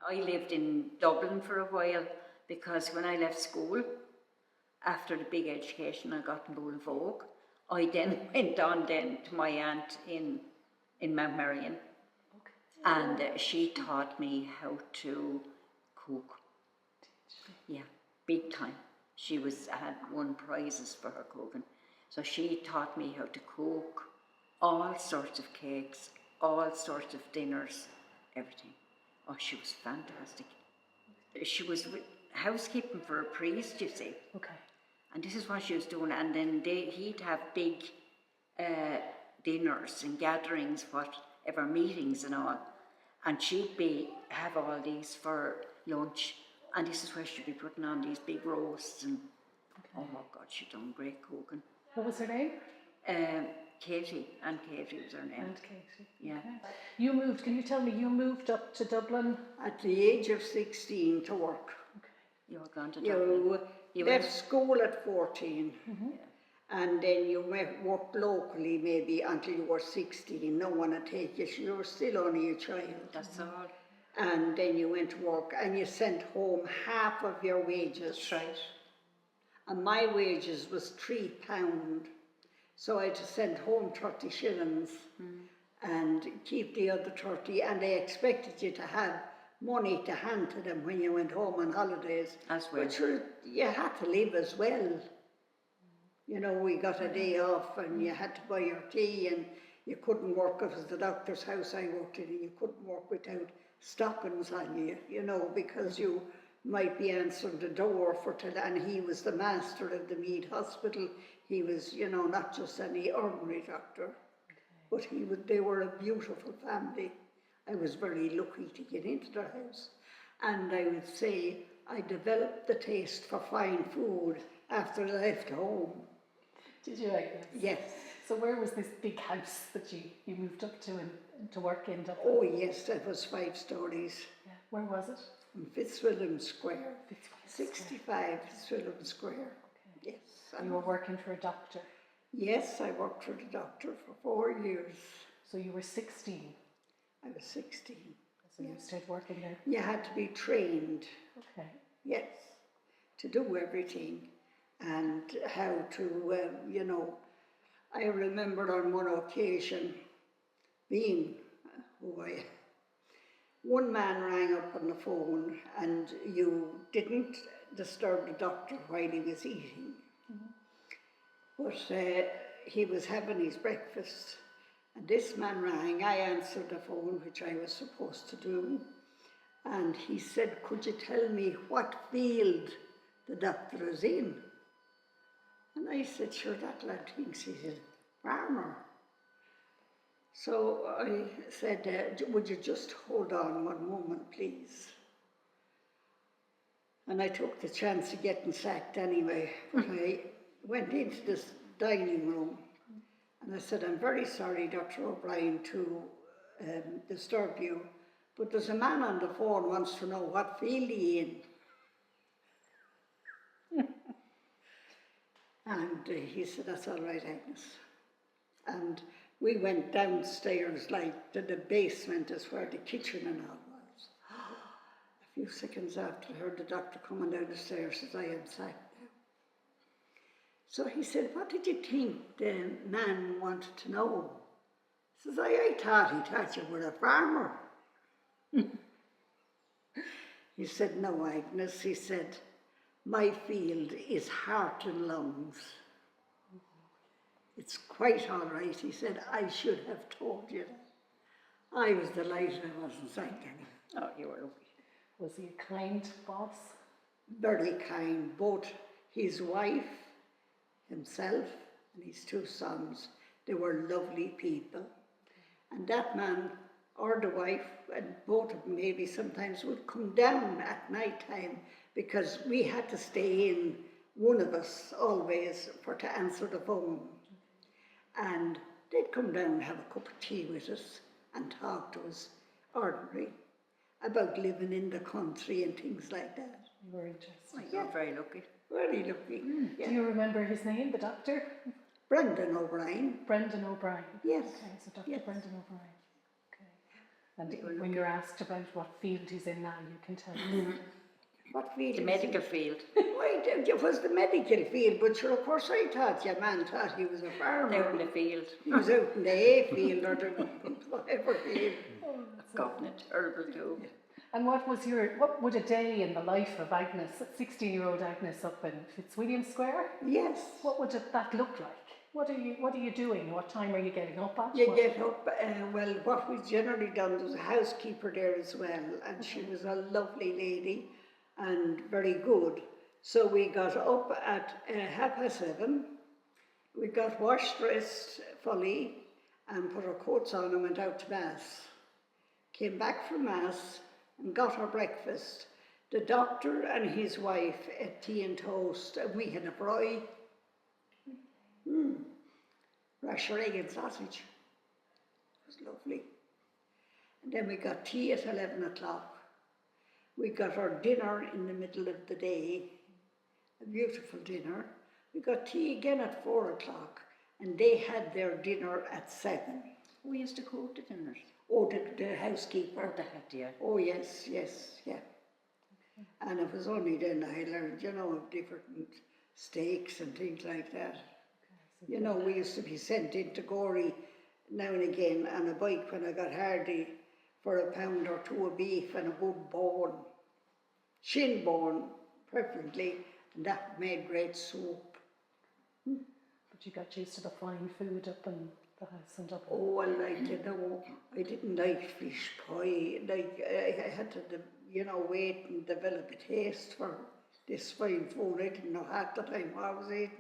I lived in Dublin for a while because when I left school, after the big education I got in Boulevard, I then went on then to my aunt in Mount Marion, and she taught me how to cook. Yeah, big time. She had won prizes for her cooking. So she taught me how to cook all sorts of cakes, all sorts of dinners, everything. Oh, she was fantastic. She was housekeeping for a priest, you see. Okay. And this is what she was doing. And then he'd have big dinners and gatherings, whatever, meetings and all. And she'd have all these for lunch. And this is where she'd be putting on these big roasts. And oh my God, she'd done great cooking. What was her name? Katie. Aunt Katie was her name. Aunt Katie. Yeah. Okay. Can you tell me, you moved up to Dublin? At the age of 16 to work. Okay. You were gone to Dublin. You left school at 14. Mm-hmm. And then you worked locally maybe until you were 16. No one would take you. You were still only a child. That's all. And then you went to work and you sent home half of your wages. That's right. And my wages was £3. So I had to send home 30 shillings and keep the other 30. And they expected you to have money to hand to them when you went home on holidays. As well. But sure, you had to live as well. You know, we got a day off and you had to buy your tea, and you couldn't work. It was the doctor's house I worked in, and you couldn't work without stockings on you, you know, because you might be answering the door and he was the master of the Mead Hospital. He was, you know, not just any ordinary doctor, but they were a beautiful family. I was very lucky to get into their house. And I would say I developed the taste for fine food after I left home. Did you, Agnes? Yes. So where was this big house that you moved up to and to work in Dublin? Oh yes, that was 5 stories. Yeah. Where was it? In Fitzwilliam Square. 65 Square. Fitzwilliam Square. Okay. Yes. You were working for a doctor? Yes, I worked for the doctor for 4 years. So you were 16? I was 16. So you stayed working there? You had to be trained. Okay. Yes, to do everything and how to, you know, I remember on one occasion being one man rang up on the phone and you didn't disturb the doctor while he was eating. Mm-hmm. But he was having his breakfast and this man rang. I answered the phone, which I was supposed to do, and he said, could you tell me what field the doctor is in? And I said, sure, that lad thinks he's a farmer. So I said, would you just hold on one moment, please? And I took the chance of getting sacked anyway. But I went into this dining room and I said, I'm very sorry, Dr. O'Brien, to disturb you, but there's a man on the phone wants to know what field he in. And he said, that's all right, Agnes. And we went downstairs, like to the basement is where the kitchen and all was. A few seconds after, I heard the doctor coming down the stairs, says, I am sacked now. So he said, what did you think the man wanted to know? He says, I thought you were a farmer. He said, no, Agnes, he said, my field is heart and lungs. It's quite all right, he said, I should have told you that. I was delighted I wasn't sacked anyway. Oh, you were lucky. Was he a kind boss? Very kind, both his wife, himself, and his 2 sons. They were lovely people. And that man, or the wife, and both of them maybe sometimes would come down at night time because we had to stay in, one of us always, to answer the phone. And they'd come down and have a cup of tea with us and talk to us ordinary about living in the country and things like that. You were interested. Oh, you were very lucky. Very lucky. Yeah. Do you remember his name, the doctor? Brendan O'Brien. Brendan O'Brien. Yes. Okay, so Dr. Yes. Brendan O'Brien. Okay. And We were when you're asked about what field he's in now, you can tell us. What field? The is medical it? field. Why, it was the medical field, but sure, of course I thought your man thought he was a farmer. Out in the field. He was out in the hay field or the whatever field. God, it's terrible too. And what would a day in the life of Agnes, 16-year-old Agnes up in Fitzwilliam Square? Yes. What would that look like? What are you doing? What time are you getting up at? You get up, well, what we generally done, there was a housekeeper there as well, and she was a lovely lady and very good. So we got up at 7:30, we got washed, dressed fully, and put our coats on and went out to Mass. Came back from Mass and got our breakfast. The doctor and his wife ate tea and toast, and we had a braai. Rasher egg and sausage. It was lovely. And then we got tea at 11 o'clock. We got our dinner in the middle of the day, a beautiful dinner. We got tea again at 4 o'clock, and they had their dinner at 7. We used to cook the dinners. Oh, the housekeeper. Oh, that, yeah. Oh, yes, yeah. And it was only then I learned, of different steaks and things like that. We used to be sent into Gorey now and again on a bike when I got hardy for a pound or two of beef and a good bone, shin bone preferably, and that made great soup. But you got used to the fine food up in the house in Dublin. Oh, well, I didn't like fish pie. I had to, wait and develop a taste for this fine food. I didn't know half the time what I was eating.